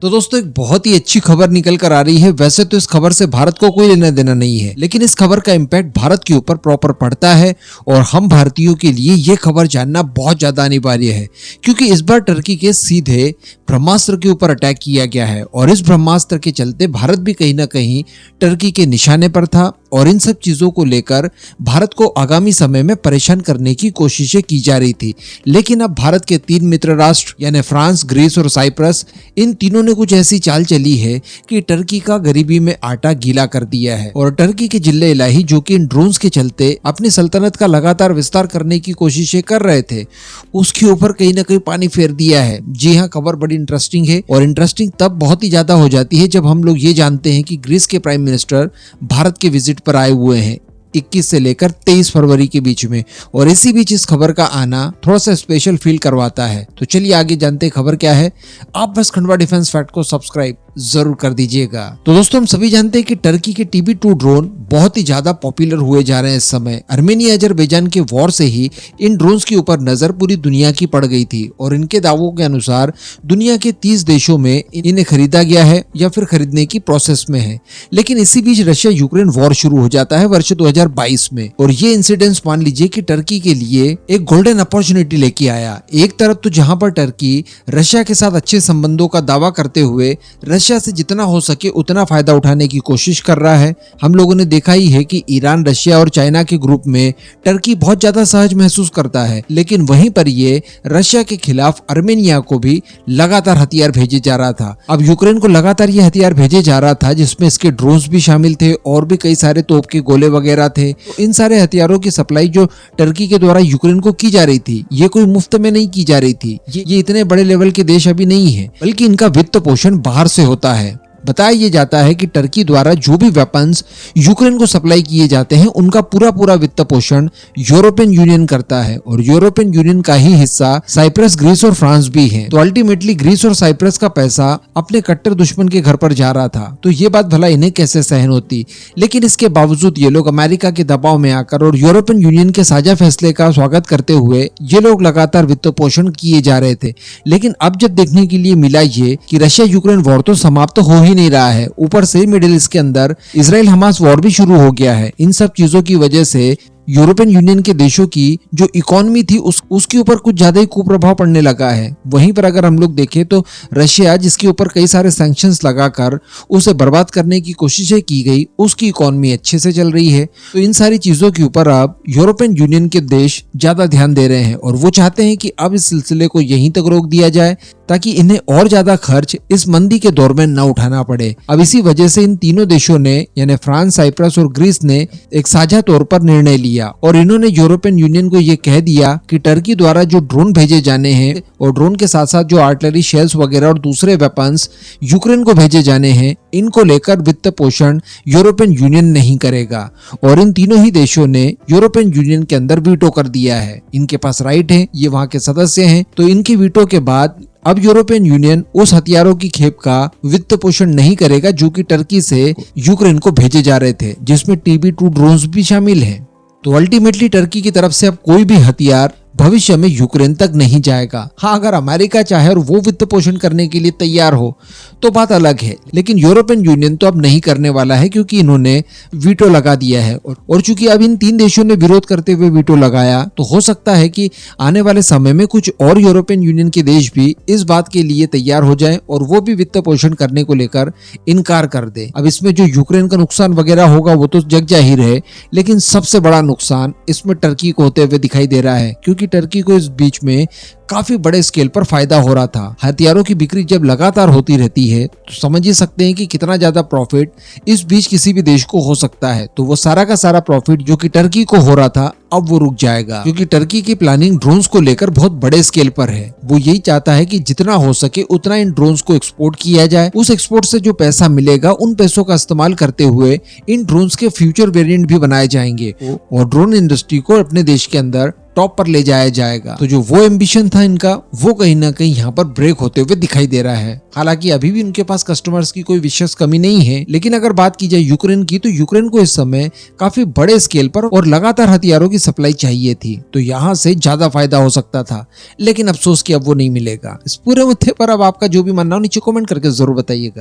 तो दोस्तों एक बहुत ही अच्छी खबर निकल कर आ रही है। वैसे तो इस खबर से भारत को कोई लेना देना नहीं है, लेकिन इस खबर का इम्पैक्ट भारत के ऊपर प्रॉपर पड़ता है और हम भारतीयों के लिए ये खबर जानना बहुत ज्यादा अनिवार्य है, क्योंकि इस बार टर्की के सीधे ब्रह्मास्त्र के ऊपर अटैक किया गया है और इस ब्रह्मास्त्र के चलते भारत भी कहीं ना कहीं टर्की के निशाने पर था और इन सब चीजों को लेकर भारत को आगामी समय में परेशान करने की कोशिशें की जा रही थी। लेकिन अब भारत के 3 मित्र राष्ट्र यानी फ्रांस, ग्रीस और साइप्रस, इन तीनों ने कुछ ऐसी चाल चली है कि टर्की का गरीबी में आटा गीला कर दिया है और टर्की के जिले इलाही जो कि इन ड्रोन्स के चलते अपनी सल्तनत का लगातार विस्तार करने की कोशिशें कर रहे थे, उसके ऊपर कहीं ना कहीं पानी फेर दिया है। जी हाँ, खबर बड़ी इंटरेस्टिंग है और इंटरेस्टिंग तब बहुत ही ज्यादा हो जाती है जब हम लोग ये जानते हैं कि ग्रीस के प्राइम मिनिस्टर भारत के विजिट पर आए हुए हैं 21 से लेकर 23 फरवरी के बीच में, और इसी बीच इस खबर का आना थोड़ा सा स्पेशल फील करवाता है। तो चलिए आगे जानते हैं खबर क्या है। आप बस खंडवा डिफेंस फैक्ट को सब्सक्राइब जरूर कर दीजिएगा। तो दोस्तों हम सभी जानते हैं कि टर्की के TB2 ड्रोन बहुत ही ज्यादा पॉपुलर हुए जा रहे हैं इस समय। आर्मेनिया अजरबैजान के वॉर से ही इन ड्रोन्स के ऊपर नजर पूरी दुनिया की पड़ गई थी और इनके दावों के अनुसार दुनिया के 30 देशों में इन्हें खरीदा गया है या फिर खरीदने की प्रोसेस में है। लेकिन इसी बीच रशिया यूक्रेन वॉर शुरू हो जाता है वर्ष 2022 में और ये इंसिडेंट्स मान लीजिए कि टर्की के लिए एक गोल्डन अपॉर्चुनिटी लेके आया। एक तरफ तो जहां पर टर्की रशिया के साथ अच्छे संबंधों का दावा करते हुए रशिया से जितना हो सके उतना फायदा उठाने की कोशिश कर रहा है। हम लोगों ने देखा ही है कि ईरान, रशिया और चाइना के ग्रुप में टर्की बहुत ज्यादा सहज महसूस करता है, लेकिन वहीं पर ये रशिया के खिलाफ आर्मेनिया को भी लगातार हथियार भेजे जा रहा था। अब यूक्रेन को लगातार ये हथियार भेजे जा रहा था जिसमें इसके ड्रोन्स भी शामिल थे और भी कई सारे तोप के गोले वगैरह थे। तो इन सारे हथियारों की सप्लाई जो टर्की के द्वारा यूक्रेन को की जा रही थी, ये कोई मुफ्त में नहीं की जा रही थी। ये इतने बड़े लेवल के देश अभी नहीं है, बल्कि इनका वित्त पोषण बाहर से होता है। बताया जाता है कि टर्की द्वारा जो भी वेपन्स यूक्रेन को सप्लाई किए जाते हैं उनका पूरा वित्त पोषण यूरोपियन यूनियन करता है और यूरोपियन यूनियन का ही हिस्सा साइप्रस, ग्रीस और फ्रांस भी है। तो अल्टीमेटली ग्रीस और साइप्रस का पैसा अपने कट्टर दुश्मन के घर पर जा रहा था। तो ये बात भला इन्हें कैसे सहन होती, लेकिन इसके बावजूद ये लोग अमेरिका के दबाव में आकर और यूरोपियन यूनियन के साझा फैसले का स्वागत करते हुए ये लोग लगातार वित्त पोषण किए जा रहे थे। लेकिन अब जब देखने के लिए मिला ये कि रशिया यूक्रेन वॉर तो समाप्त हो ही नहीं रहा है, ऊपर से मिडिल ईस्ट के अंदर इजराइल हमास वॉर भी शुरू हो गया है। इन सब चीजों की वजह से यूरोपियन यूनियन के देशों की जो इकोनॉमी थी उसके ऊपर कुछ ज्यादा ही कुप्रभाव पड़ने लगा है। वहीं पर अगर हम लोग देखें तो रशिया, जिसके ऊपर कई सारे सैंक्शंस लगाकर उसे बर्बाद करने की कोशिशें की गई, उसकी इकोनॉमी अच्छे से चल रही है। तो इन सारी चीजों के ऊपर अब यूरोपियन यूनियन के देश ज्यादा ध्यान दे रहे हैं और वो चाहते हैं कि अब इस सिलसिले को यहीं तक रोक दिया जाए ताकि इन्हें और ज्यादा खर्च इस मंदी के दौर में न उठाना पड़े। अब इसी वजह से इन तीनों देशों ने यानी फ्रांस, साइप्रस और ग्रीस ने एक साझा तौर पर निर्णय लिया और इन्होंने यूरोपियन यूनियन को ये कह दिया कि टर्की द्वारा जो ड्रोन भेजे जाने हैं और ड्रोन के साथ साथ जो आर्टिलरी शेल्स वगैरह और दूसरे वेपन्स यूक्रेन को भेजे जाने हैं, इनको लेकर वित्त पोषण यूरोपियन यूनियन नहीं करेगा। और इन तीनों ही देशों ने यूरोपियन यूनियन के अंदर वीटो कर दिया है। इनके पास राइट है, ये वहां के सदस्य हैं। तो इनकी वीटो के बाद अब यूरोपियन यूनियन उस हथियारों की खेप का वित्त पोषण नहीं करेगा जो कि टर्की से यूक्रेन को भेजे जा रहे थे, जिसमें TB2 ड्रोन्स भी शामिल हैं। तो अल्टीमेटली टर्की की तरफ से अब कोई भी हथियार भविष्य में यूक्रेन तक नहीं जाएगा। हाँ, अगर अमेरिका चाहे और वो वित्त पोषण करने के लिए तैयार हो तो बात अलग है, लेकिन यूरोपियन यूनियन तो अब नहीं करने वाला है क्योंकि इन्होंने वीटो लगा दिया है। और चूंकि अब इन 3 देशों ने विरोध करते हुए वीटो लगाया, तो हो सकता है कि आने वाले समय में कुछ और यूरोपियन यूनियन के देश भी इस बात के लिए तैयार हो जाएं और वो भी वित्त पोषण करने को लेकर इनकार कर दे। अब इसमें जो यूक्रेन का नुकसान वगैरह होगा वो तो जग जाहिर है, लेकिन सबसे बड़ा नुकसान इसमें टर्की को होते हुए दिखाई दे रहा है, क्योंकि टर्की को इस बीच में काफी बड़े स्केल पर फायदा हो रहा था। हथियारों की बिक्री जब लगातार होती रहती है तो समझ ही सकते हैं कि कितना ज्यादा प्रॉफिट इस बीच किसी भी देश को हो सकता है। तो वो सारा का सारा प्रॉफिट जो कि टर्की को हो रहा था अब वो रुक जाएगा, क्योंकि टर्की की प्लानिंग ड्रोन्स को लेकर बहुत बड़े स्केल पर है। वो यही चाहता है कि जितना हो सके उतना इन ड्रोन्स को एक्सपोर्ट किया जाए। उस एक्सपोर्ट से जो पैसा मिलेगा उन पैसों का इस्तेमाल करते हुए इन ड्रोन्स के फ्यूचर वेरिएंट भी बनाए जाएंगे और ड्रोन इंडस्ट्री को अपने देश के अंदर टॉप पर ले जाया जाएगा। तो जो वो एम्बिशन था इनका, वो कहीं ना कहीं यहाँ पर ब्रेक होते हुए दिखाई दे रहा है। हालांकि अभी भी उनके पास कस्टमर्स की कोई विशेष कमी नहीं है, लेकिन अगर बात की जाए यूक्रेन की, तो यूक्रेन को इस समय काफी बड़े स्केल पर और लगातार हथियारों की सप्लाई चाहिए थी, तो यहाँ से ज्यादा फायदा हो सकता था, लेकिन अफसोस कि अब वो नहीं मिलेगा। इस पूरे मुद्दे पर अब आपका जो भी मानना हो नीचे कमेंट करके जरूर बताइएगा।